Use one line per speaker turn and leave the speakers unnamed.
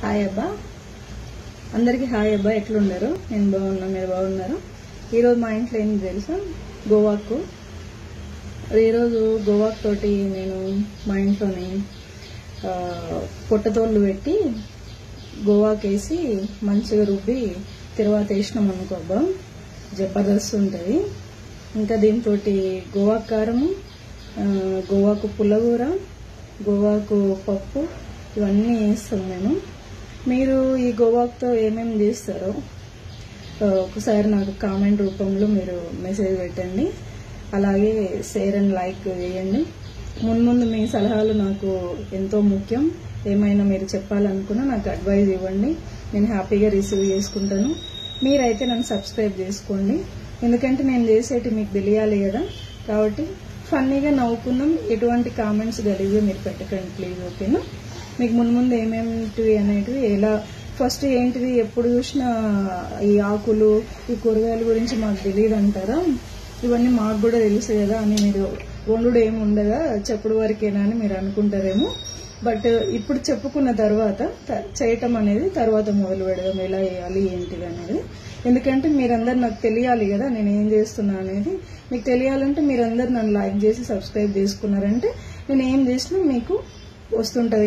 Hi అబ్బా, అందరికి hi అబ్బా. ఎట్లున్నారు? నేను బాగున్నా, మీరు బాగున్నారు? ఈరోజు మా ఇంట్లో ఏంది తెలుసా, గోవాకు. ఈరోజు గోవాకు తోటి నేను మా ఇంట్లోని పొట్టతోళ్ళు పెట్టి గోవాకేసి మంచిగా రుబ్బి తర్వాత వేసినాం అనుకో అబ్బా, జబర్దస్త్ ఉంటుంది. ఇంకా దీంతో గోవాకు కారము, గోవాకు పుల్లగూర, గోవాకు పప్పు ఇవన్నీ వేస్తాం మేము. మీరు ఈ గోవాకుతో ఏమేమి చేస్తారో ఒకసారి నాకు కామెంట్ రూపంలో మీరు మెసేజ్ పెట్టండి. అలాగే షేర్ అండ్ లైక్ చేయండి. ముందు మీ సలహాలు నాకు ఎంతో ముఖ్యం. ఏమైనా మీరు చెప్పాలనుకున్నా నాకు అడ్వైజ్ ఇవ్వండి, నేను హ్యాపీగా రిసీవ్ చేసుకుంటాను. మీరైతే నన్ను సబ్స్క్రైబ్ చేసుకోండి, ఎందుకంటే నేను చేసేటి మీకు తెలియాలి కదా. కాబట్టి ఫన్నీగా నవ్వుకుందాం, ఎటువంటి కామెంట్స్ గలీజ్గా మీరు పెట్టకండి ప్లీజ్, ఓకేనా? మీకు ముందు ఏమేమిటివి అనేటివి, ఎలా ఫస్ట్ ఏంటిది, ఎప్పుడు చూసినా ఈ ఆకులు ఈ కూరగాయల గురించి మాకు తెలియదు అంటారా? ఇవన్నీ మాకు కూడా తెలుసు కదా అని మీరు వండుడు ఏమి ఉండగా చెప్పుడు వరకేనా అని మీరు అనుకుంటారేమో. బట్ ఇప్పుడు చెప్పుకున్న తర్వాత చేయటం అనేది తర్వాత మొదలు పెడదాం, ఎలా చేయాలి ఏంటిది అనేది. ఎందుకంటే మీరందరు నాకు తెలియాలి కదా నేను ఏం చేస్తున్నా అనేది. మీకు తెలియాలంటే మీరందరు నన్ను లైక్ చేసి సబ్స్క్రైబ్ చేసుకున్నారంటే నేను ఏం చేసినా మీకు వస్తుంటది.